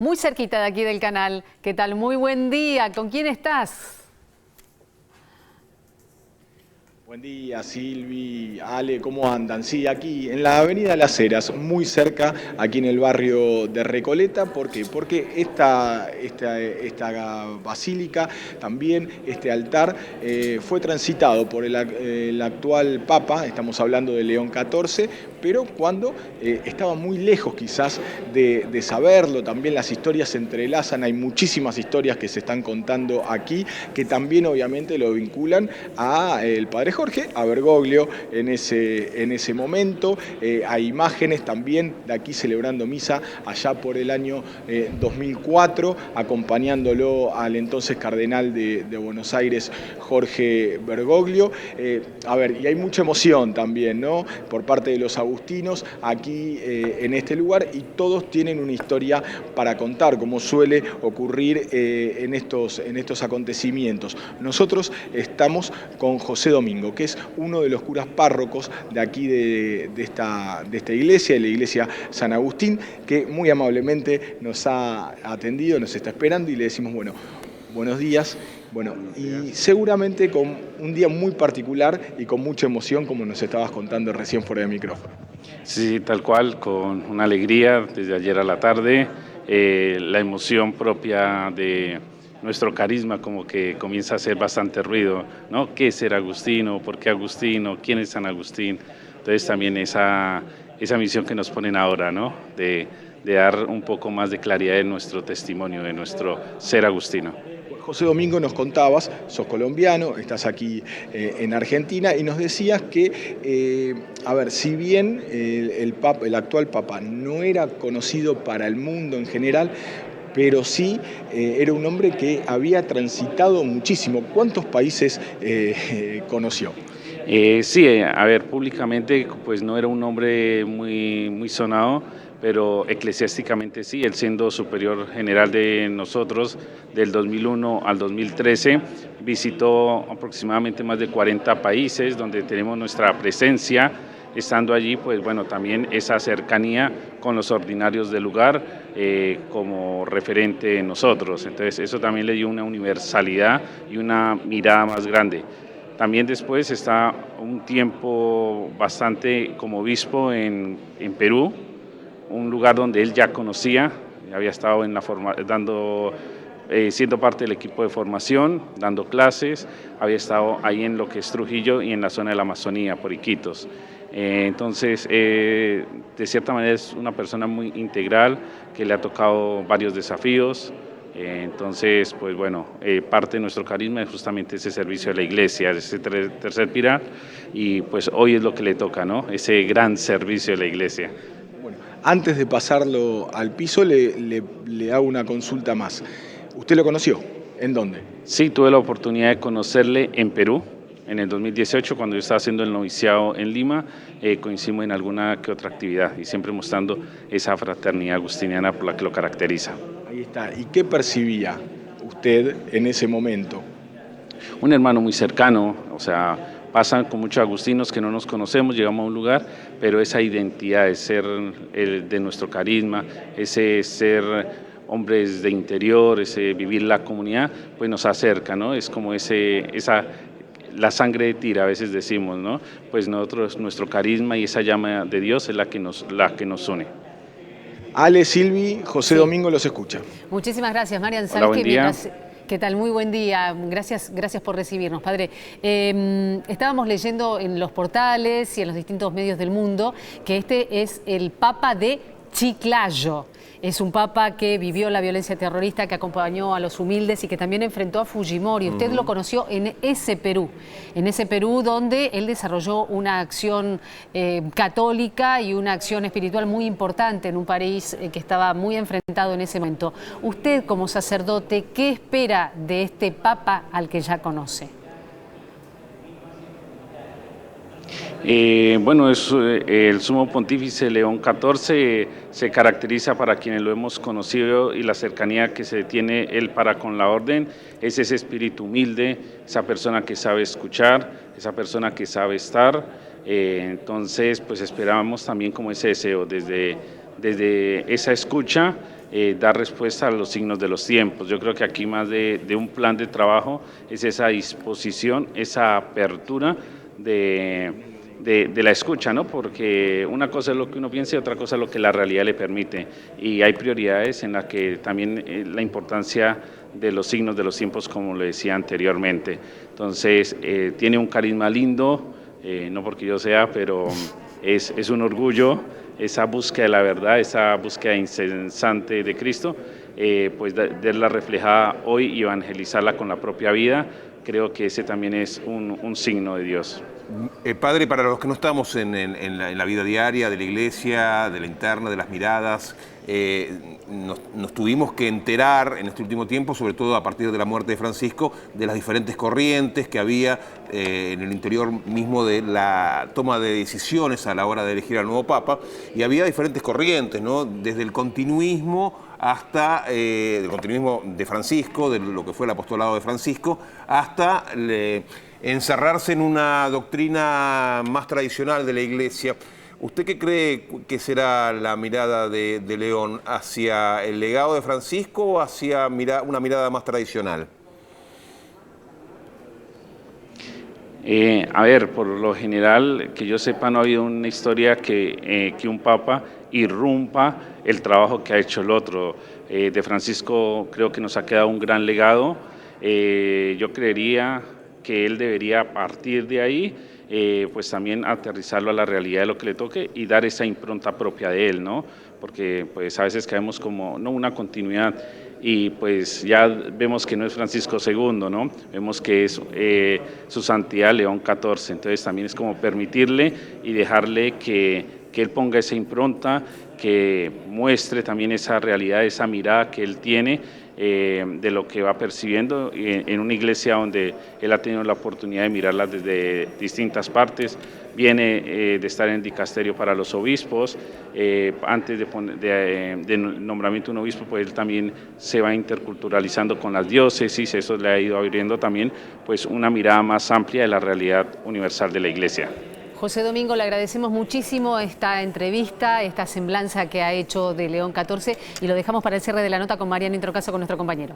Muy cerquita de aquí del canal. ¿Qué tal? Muy buen día. ¿Con quién estás? Buen día, Silvi, Ale, ¿cómo andan? Sí, aquí en la avenida Las Heras, muy cerca, aquí en el barrio de Recoleta. ¿Por qué? Porque esta basílica, también este altar, fue transitado por el actual Papa, estamos hablando de León XIV, pero cuando estaba muy lejos quizás de saberlo. También las historias se entrelazan, hay muchísimas historias que se están contando aquí, que también obviamente lo vinculan a el padre Jorge, a Bergoglio en ese momento. Hay imágenes también de aquí celebrando misa allá por el año 2004, acompañándolo al entonces cardenal de Buenos Aires, Jorge Bergoglio. Y hay mucha emoción también, ¿no?, por parte de los agustinos aquí en este lugar, y todos tienen una historia para contar, como suele ocurrir en estos acontecimientos. Nosotros estamos con José Domingo, que es uno de los curas párrocos de aquí de esta iglesia, de la iglesia San Agustín, que muy amablemente nos ha atendido, nos está esperando, y le decimos, bueno, buenos días. Bueno, y seguramente con un día muy particular y con mucha emoción, como nos estabas contando recién fuera de micrófono. Sí, tal cual, con una alegría desde ayer a la tarde, la emoción propia de nuestro carisma como que comienza a hacer bastante ruido, ¿no? ¿Qué es ser agustino? ¿Por qué agustino? ¿Quién es San Agustín? Entonces también esa misión que nos ponen ahora, ¿no? De dar un poco más de claridad de nuestro testimonio, de nuestro ser agustino. José Domingo, nos contabas, sos colombiano, estás aquí en Argentina, y nos decías que, si bien el actual Papa no era conocido para el mundo en general, pero sí era un hombre que había transitado muchísimo. ¿Cuántos países conoció? Sí, públicamente pues no era un hombre muy sonado, pero eclesiásticamente sí, él siendo superior general de nosotros del 2001 al 2013, visitó aproximadamente más de 40 países donde tenemos nuestra presencia. Estando allí, pues bueno, también esa cercanía con los ordinarios del lugar como referente en nosotros. Entonces eso también le dio una universalidad y una mirada más grande. También después está un tiempo bastante como obispo en Perú, un lugar donde él ya conocía, había estado siendo parte del equipo de formación, dando clases, había estado ahí en lo que es Trujillo y en la zona de la Amazonía, por Iquitos. Entonces, de cierta manera es una persona muy integral, que le ha tocado varios desafíos. Entonces, pues bueno, parte de nuestro carisma es justamente ese servicio a la iglesia, ese tercer pilar, y pues hoy es lo que le toca, ¿no? Ese gran servicio a la iglesia. Bueno, antes de pasarlo al piso, le hago una consulta más. ¿Usted lo conoció? ¿En dónde? Sí, tuve la oportunidad de conocerle en Perú, en el 2018, cuando yo estaba haciendo el noviciado en Lima. Coincidimos en alguna que otra actividad y siempre mostrando esa fraternidad agustiniana por la que lo caracteriza. Ahí está. ¿Y qué percibía usted en ese momento? Un hermano muy cercano, o sea, pasan con muchos agustinos que no nos conocemos, llegamos a un lugar, pero esa identidad de ser de nuestro carisma, ese ser hombres de interior, ese vivir la comunidad, pues nos acerca, ¿no? Es como la sangre de tira, a veces decimos, ¿no? Pues nosotros, nuestro carisma y esa llama de Dios es la que nos une. Ale, Silvi, José Sí. Domingo los escucha. Muchísimas gracias, Marian. Hola, buen día. ¿Qué tal? Muy buen día. Gracias por recibirnos, padre. Estábamos leyendo en los portales y en los distintos medios del mundo que este es el Papa de Chiclayo. Es un papa que vivió la violencia terrorista, que acompañó a los humildes y que también enfrentó a Fujimori. Usted lo conoció en ese Perú donde él desarrolló una acción católica y una acción espiritual muy importante en un país que estaba muy enfrentado en ese momento. Usted, como sacerdote, ¿qué espera de este papa al que ya conoce? El sumo pontífice León XIV se caracteriza, para quienes lo hemos conocido y la cercanía que se tiene él para con la orden, es ese espíritu humilde, esa persona que sabe escuchar, esa persona que sabe estar. Entonces, pues esperábamos también como ese deseo, desde esa escucha, dar respuesta a los signos de los tiempos. Yo creo que aquí más de un plan de trabajo es esa disposición, esa apertura de la escucha, ¿no? Porque una cosa es lo que uno piensa y otra cosa es lo que la realidad le permite. Y hay prioridades en las que también la importancia de los signos de los tiempos, como le decía anteriormente. Entonces, tiene un carisma lindo, no porque yo sea, pero es un orgullo esa búsqueda de la verdad, esa búsqueda incesante de Cristo, pues verla reflejada hoy y evangelizarla con la propia vida. Creo que ese también es un signo de Dios. Padre, para los que no estamos en la vida diaria de la iglesia, de la interna, de las miradas, nos tuvimos que enterar en este último tiempo, sobre todo a partir de la muerte de Francisco, de las diferentes corrientes que había en el interior mismo de la toma de decisiones a la hora de elegir al nuevo Papa, y había diferentes corrientes, ¿no? Desde el continuismo hasta el continuismo de Francisco, de lo que fue el apostolado de Francisco, hasta encerrarse en una doctrina más tradicional de la Iglesia. ¿Usted qué cree que será la mirada de León? ¿Hacia el legado de Francisco o hacia una mirada más tradicional? A ver, por lo general, que yo sepa, no ha habido una historia que un papa irrumpa el trabajo que ha hecho el otro. De Francisco creo que nos ha quedado un gran legado. Yo creería que él debería partir de ahí, pues también aterrizarlo a la realidad de lo que le toque y dar esa impronta propia de él, ¿no? Porque pues a veces caemos como, no una continuidad, y pues ya vemos que no es Francisco II, ¿no? Vemos que es su santidad León XIV, entonces también es como permitirle y dejarle que él ponga esa impronta, que muestre también esa realidad, esa mirada que él tiene de lo que va percibiendo en una iglesia donde él ha tenido la oportunidad de mirarla desde distintas partes. Viene de estar en dicasterio para los obispos, antes de nombramiento de un obispo, pues él también se va interculturalizando con las diócesis, eso le ha ido abriendo también pues una mirada más amplia de la realidad universal de la iglesia. José Domingo, le agradecemos muchísimo esta entrevista, esta semblanza que ha hecho de León XIV, y lo dejamos para el cierre de la nota con Mariano Introcaso, con nuestro compañero.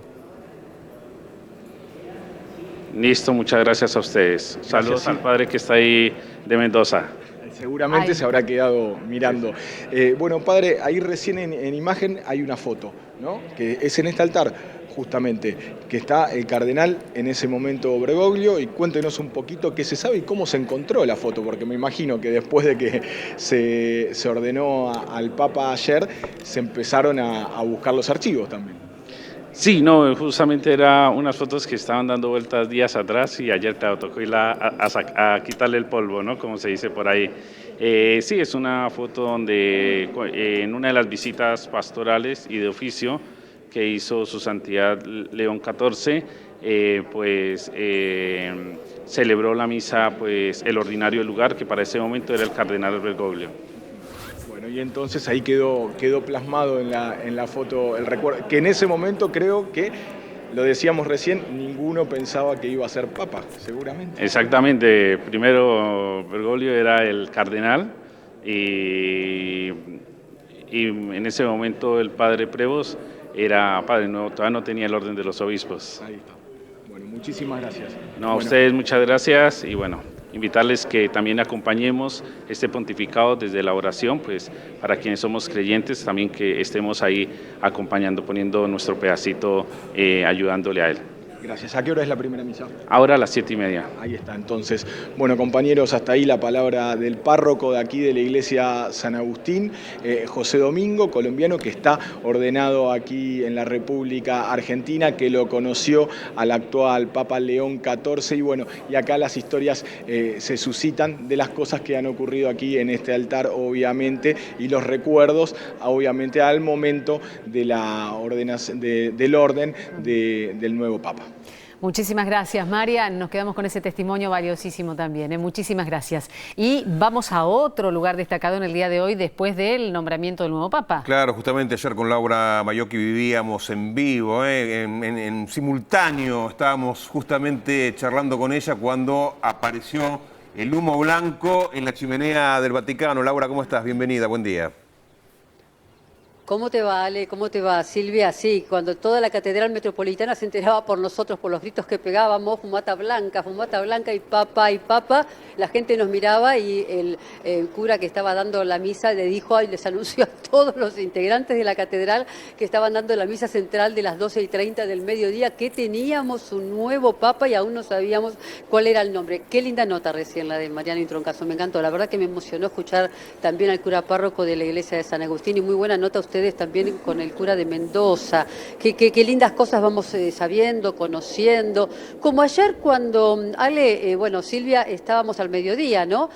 Listo, muchas gracias a ustedes. Saludos al padre que está ahí de Mendoza. Seguramente se habrá quedado mirando. Bueno, padre, ahí recién en imagen hay una foto, ¿no? Que es en este altar, justamente, que está el cardenal en ese momento Bergoglio, y cuéntenos un poquito qué se sabe y cómo se encontró la foto, porque me imagino que después de que se ordenó al Papa ayer, se empezaron a buscar los archivos también. Sí, no, justamente era unas fotos que estaban dando vueltas días atrás y ayer te tocó ir a quitarle el polvo, ¿no? Como se dice por ahí. Sí, es una foto donde en una de las visitas pastorales y de oficio que hizo su santidad León XIV, celebró la misa, pues el ordinario lugar, que para ese momento era el cardenal Bergoglio. Y entonces ahí quedó plasmado en la foto el recuerdo, que en ese momento creo que, lo decíamos recién, ninguno pensaba que iba a ser papa, seguramente. Exactamente, primero Bergoglio era el cardenal y en ese momento el padre Prevost era padre nuevo, todavía no tenía el orden de los obispos. Ahí está. Bueno, muchísimas gracias. No, a ustedes muchas gracias y bueno, invitarles que también acompañemos este pontificado desde la oración, pues para quienes somos creyentes también que estemos ahí acompañando, poniendo nuestro pedacito, ayudándole a él. Gracias. ¿A qué hora es la primera misa? Ahora a las 7:30. Ahí está, entonces. Bueno, compañeros, hasta ahí la palabra del párroco de aquí de la iglesia San Agustín, José Domingo, colombiano, que está ordenado aquí en la República Argentina, que lo conoció al actual Papa León XIV. Y bueno, y acá las historias se suscitan de las cosas que han ocurrido aquí en este altar, obviamente, y los recuerdos, obviamente, al momento de la ordenación, del orden del nuevo Papa. Muchísimas gracias, María. Nos quedamos con ese testimonio valiosísimo también. Muchísimas gracias. Y vamos a otro lugar destacado en el día de hoy después del nombramiento del nuevo Papa. Claro, justamente ayer con Laura Mayocchi vivíamos en vivo, en simultáneo. Estábamos justamente charlando con ella cuando apareció el humo blanco en la chimenea del Vaticano. Laura, ¿cómo estás? Bienvenida, buen día. ¿Cómo te va, Ale? ¿Cómo te va, Silvia? Sí, cuando toda la Catedral Metropolitana se enteraba por nosotros, por los gritos que pegábamos, fumata blanca y papa, la gente nos miraba y el cura que estaba dando la misa le dijo y les anunció a todos los integrantes de la Catedral que estaban dando la misa central de las 12:30 del mediodía que teníamos un nuevo papa y aún no sabíamos cuál era el nombre. Qué linda nota recién la de Mariano Introncaso, me encantó. La verdad que me emocionó escuchar también al cura párroco de la iglesia de San Agustín y muy buena nota ustedes también con el cura de Mendoza. Qué lindas cosas vamos sabiendo, conociendo. Como ayer cuando, Ale, bueno, Silvia, estábamos al mediodía, ¿no?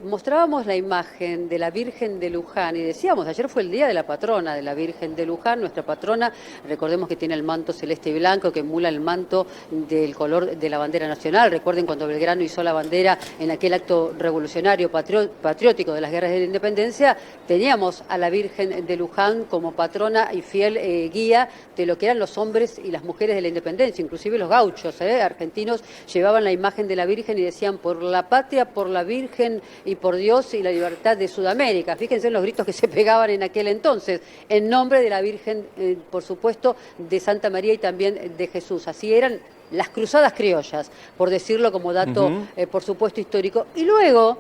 Mostrábamos la imagen de la Virgen de Luján y decíamos, ayer fue el día de la patrona de la Virgen de Luján, nuestra patrona, recordemos que tiene el manto celeste y blanco que emula el manto del color de la bandera nacional. Recuerden cuando Belgrano hizo la bandera en aquel acto revolucionario patriótico de las guerras de la independencia, teníamos a la Virgen de Luján como patrona y fiel guía de lo que eran los hombres y las mujeres de la independencia, inclusive los gauchos argentinos llevaban la imagen de la Virgen y decían por la patria, por la Virgen y por Dios y la libertad de Sudamérica. Fíjense en los gritos que se pegaban en aquel entonces, en nombre de la Virgen, por supuesto, de Santa María y también de Jesús. Así eran las cruzadas criollas, por decirlo como dato, por supuesto, histórico. Y luego,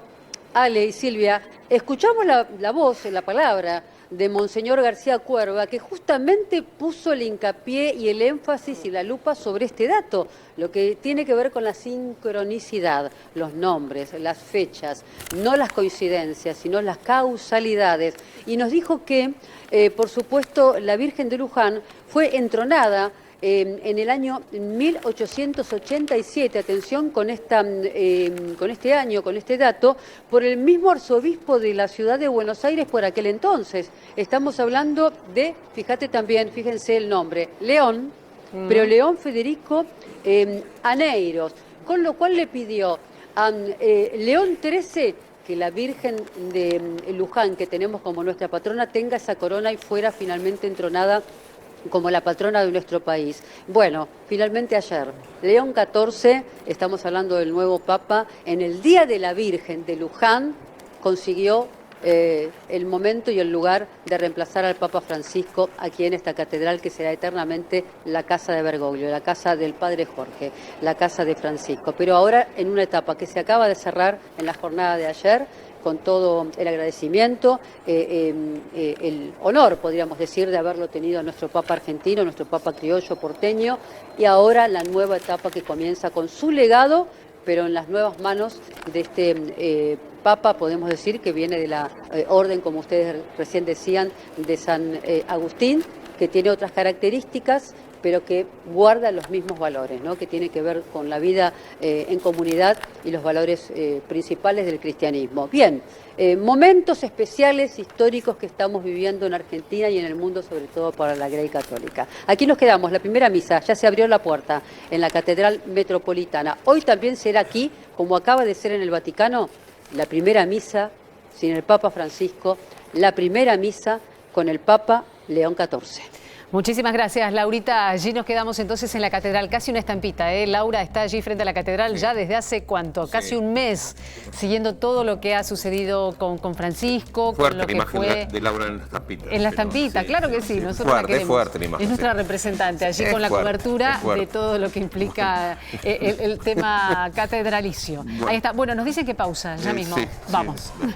Ale y Silvia, escuchamos la voz, la palabra de Monseñor García Cuerva, que justamente puso el hincapié y el énfasis y la lupa sobre este dato, lo que tiene que ver con la sincronicidad, los nombres, las fechas, no las coincidencias, sino las causalidades. Y nos dijo que, por supuesto, la Virgen de Luján fue entronada en el año 1887, atención con este año, con este dato, por el mismo arzobispo de la ciudad de Buenos Aires por aquel entonces. Estamos hablando de, fíjense el nombre, León, pero León Federico Aneiros, con lo cual le pidió a León XIII que la Virgen de Luján, que tenemos como nuestra patrona, tenga esa corona y fuera finalmente entronada como la patrona de nuestro país. Bueno, finalmente ayer, León XIV, estamos hablando del nuevo Papa, en el Día de la Virgen de Luján, consiguió el momento y el lugar de reemplazar al Papa Francisco aquí en esta catedral que será eternamente la casa de Bergoglio, la casa del Padre Jorge, la casa de Francisco. Pero ahora en una etapa que se acaba de cerrar en la jornada de ayer, con todo el agradecimiento, el honor, podríamos decir, de haberlo tenido a nuestro Papa argentino, nuestro Papa criollo porteño, y ahora la nueva etapa que comienza con su legado, pero en las nuevas manos de este Papa, podemos decir, que viene de la orden, como ustedes recién decían, de San Agustín, que tiene otras características, pero que guarda los mismos valores, ¿no? Que tiene que ver con la vida en comunidad y los valores principales del cristianismo. Bien, momentos especiales, históricos que estamos viviendo en Argentina y en el mundo, sobre todo para la Grey Católica. Aquí nos quedamos, la primera misa, ya se abrió la puerta en la Catedral Metropolitana. Hoy también será aquí, como acaba de ser en el Vaticano, la primera misa sin el Papa Francisco, la primera misa con el Papa León XIV. Muchísimas gracias, Laurita. Allí nos quedamos entonces en la catedral, casi una estampita, ¿eh? Laura está allí frente a la catedral ya desde hace ¿cuánto? Casi un mes, siguiendo todo lo que ha sucedido con Francisco, fuerte con lo la que imagen fue de Laura en la estampita. En la estampita, claro que sí, nosotros fuerte, la queremos. Es fuerte la imagen. Es nuestra representante allí con la cobertura de todo lo que implica el tema catedralicio. Bueno. Ahí está. Bueno, nos dicen que pausa, ya mismo. Vamos. Sí.